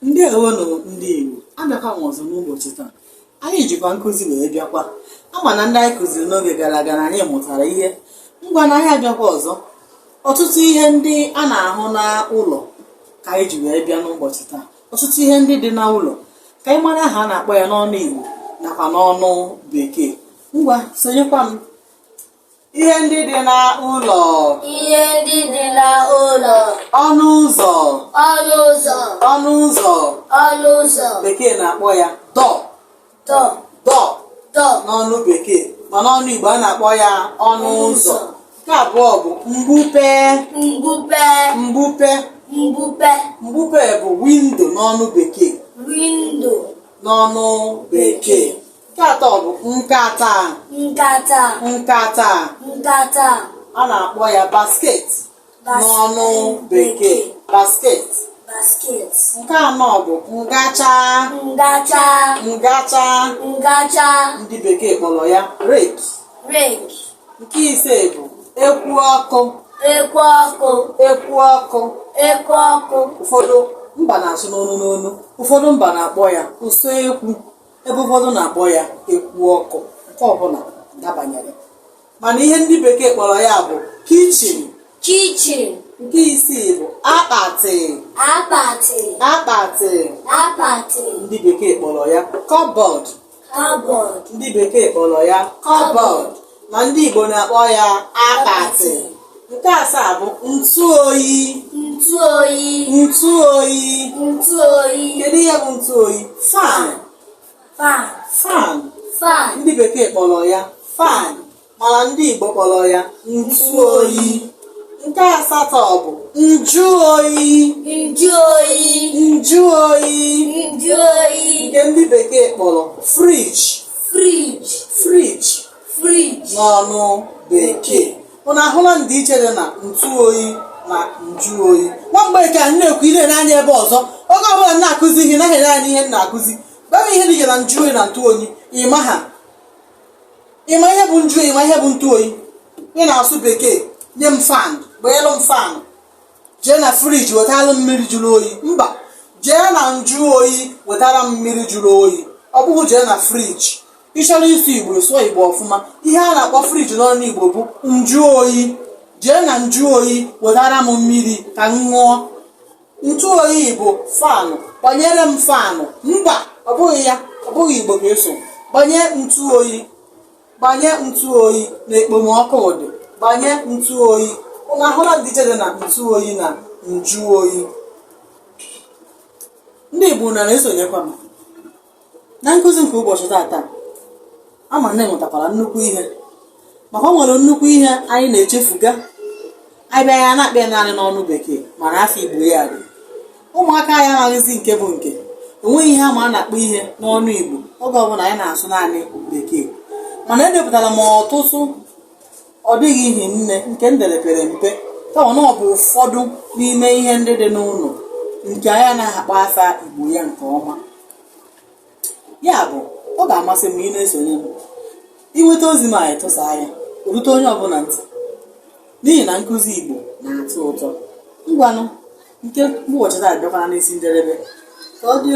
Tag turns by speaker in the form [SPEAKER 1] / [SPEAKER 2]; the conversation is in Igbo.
[SPEAKER 1] Ndewonu ndị Igbo, abịakwa m ọzọ n'ụbọchị taa. Anyị jikwa nkụzi wee bịakwa. Ama na ndị anyị kụziri n'oge gara aga na anyị mụtara ihe. Ngwa na anyị abịakwa ọzọ. Ọtụtụ ihe ndị a na-ahụ n'ụlọ ka anyị ji wee bịa n'ụbọchị taa. Ọtụtụ ihe ndị dị n'ụlọ ka anyị mara aha a na-akpọ ya n'ọnụ Igbo nakwa n'ọnụ Bekee. Ngwa sonyekwa m. Ihe ndị dị n'ụlọ.
[SPEAKER 2] Ihe ndị dị n'ụlọ.
[SPEAKER 1] Ọnụ ụzọ.
[SPEAKER 2] Ọnụ ụzọ.
[SPEAKER 1] Ọnụ ụzọ.
[SPEAKER 2] Ọnụ ụzọ.
[SPEAKER 1] Bekee na-akpọ ya door.
[SPEAKER 2] Door.
[SPEAKER 1] Door
[SPEAKER 2] Door.
[SPEAKER 1] n'ọnụ Bekee, ma n'ọnụ Igbo a na-akpọ ya ọnụ ụzọ. Nke abụọ bụ mgbupe.
[SPEAKER 2] Mgbupe.
[SPEAKER 1] Mgbupe.
[SPEAKER 2] Mgbupe.
[SPEAKER 1] Mgbupe bụ window n'ọnụ Bekee.
[SPEAKER 2] Window.
[SPEAKER 1] N'ọnụ Bekee. Nke atọ bụ nkata.
[SPEAKER 2] Nkata.
[SPEAKER 1] Nkata.
[SPEAKER 2] Nkata.
[SPEAKER 1] A na-akpọ ya basket n'ọnụ Bekee. Basket.
[SPEAKER 2] Basket.
[SPEAKER 1] Nke anọ bụ ngacha.
[SPEAKER 2] Ngacha.
[SPEAKER 1] Ngacha.
[SPEAKER 2] Ngacha.
[SPEAKER 1] Ndị Bekee kpọrọ ya rake.
[SPEAKER 2] Rake.
[SPEAKER 1] Nke ise bụ ekwu ọkụ.
[SPEAKER 2] Ekwu ọkụ.
[SPEAKER 1] Ekwu ọkụ.
[SPEAKER 2] Ekwu ọkụ.
[SPEAKER 1] Ụfọdụ mba na-asụ n'onu. Ụfọdụ mba na-akpọ ya usoekwu, ebe ụfọdụ na-akpọ ya ekwu ọkụ. Nke ọbụla dabanyere. Mana ihe ndị Bekee kpọrọ ya bụ kitchen.
[SPEAKER 2] Kitchen.
[SPEAKER 1] Nke isii bụ akpati.
[SPEAKER 2] Akpati.
[SPEAKER 1] Akpati.
[SPEAKER 2] Akpati.
[SPEAKER 1] Ndị Bekee kpọrọ ya cupboard.
[SPEAKER 2] Cupboard.
[SPEAKER 1] Ndị Bekee kpọrọ ya cupboard. Ma ndị Igbo na-akpọ ya akpati. Nke asaa bụ ntụ oyi.
[SPEAKER 2] Ntụ oyi.
[SPEAKER 1] Ntụ oyi.
[SPEAKER 2] Ntụ oyi.
[SPEAKER 1] Kedu ihe bụ ntụ oyi? Fan.
[SPEAKER 2] Fan.
[SPEAKER 1] Fan.
[SPEAKER 2] Fan.
[SPEAKER 1] Ndị Bekee kpọrọ ya fan, mana ndị Igbo kpọrọ ya ntụ oyi. Nke asatọ bụ nju oyi.
[SPEAKER 2] Nju oyi.
[SPEAKER 1] Nju oyi.
[SPEAKER 2] Nju oyi.
[SPEAKER 1] Nke ndị Bekee kpọrọ fridge.
[SPEAKER 2] Fridge.
[SPEAKER 1] Fridge
[SPEAKER 2] Fridge.
[SPEAKER 1] n'ọnụ Bekee. Ụnụ ahụla ndịiche dị na ntụ oyi na nju oyi. Nwa mgbe ka m na-ekwu ile n'anya ebe ọzọ, oge ọbụla m na-akụzi ihe naghị anya ihe m na-akụzi. Gwa m ihe dị na nju oyi na ntụ oyi. Ịma ha. Ịma ihe bụ nju oyi, ịma ihe bụ ntụ oyi. Ị na-asụ Bekee, nye m fan, gbanyelụ m fan. Jee na friji wetara m mmiri jụrụ oyi. Mba, jee na nju oyi wetara m mmiri jụrụ oyi. Ọ bụghị jee na friji. Ị chọrọ ịsụ Igbo sụọ Igbo ọfụma. Ihe a na-akpọ friji n'ọnụ Igbo bụ nju oyi. Jee na nju oyi wetara m mmiri ka m ṅụọ. Ntụ oyi bụ fanụ. Gbanyere m fanụ. Mba, ọ bụghị ya. Ọ bụghị Igbo ka eso. Gbanye ntụ oyi. Gbanye ntụ oyi na ekpomọkụ ụdị. Gbanye ntụ oyi. Ụnụ ahụla ndịiche dị na ntụ oyi na nju oyi. Ndị Igbo na-esonyekwa m na nkụzi nke ụbọchị tata. Ama na enwetakwara nnukwu ihe, maka ọ nwere nnukwu ihe anyị na-echefuga. Anyị bịa ya na-akpị naanị n'ọnụ Bekee, mana afọ Igbo ya dị. Ụmụaka anyị amaghịzi nke bụ nke. Enweghị ihe ama a na-akpọ ihe n'ọnụ Igbo oge ọbụla anyị na-asụ naanị Bekee. Mana edepụtara m ọtụtụ, ọ dịghị ihe nne nke m dere pere mpe, kama na ọ bụ ụfọdụ n'ime ihe ndị dị n'ụlọ nke anyị anaghị akpọ afa Igbo ya nke ọma. Ya bụ, ọ ga-amasị m ị na-esonye m. Inweta ozi m anyị tụsaa ya, rute onye ọbụla ntị, n'ihi na nkụzi Igbo na-atọ ụtọ. Ngwanụ nke ụbọchị taa bịakwana n'isi njedebe ka ọ dị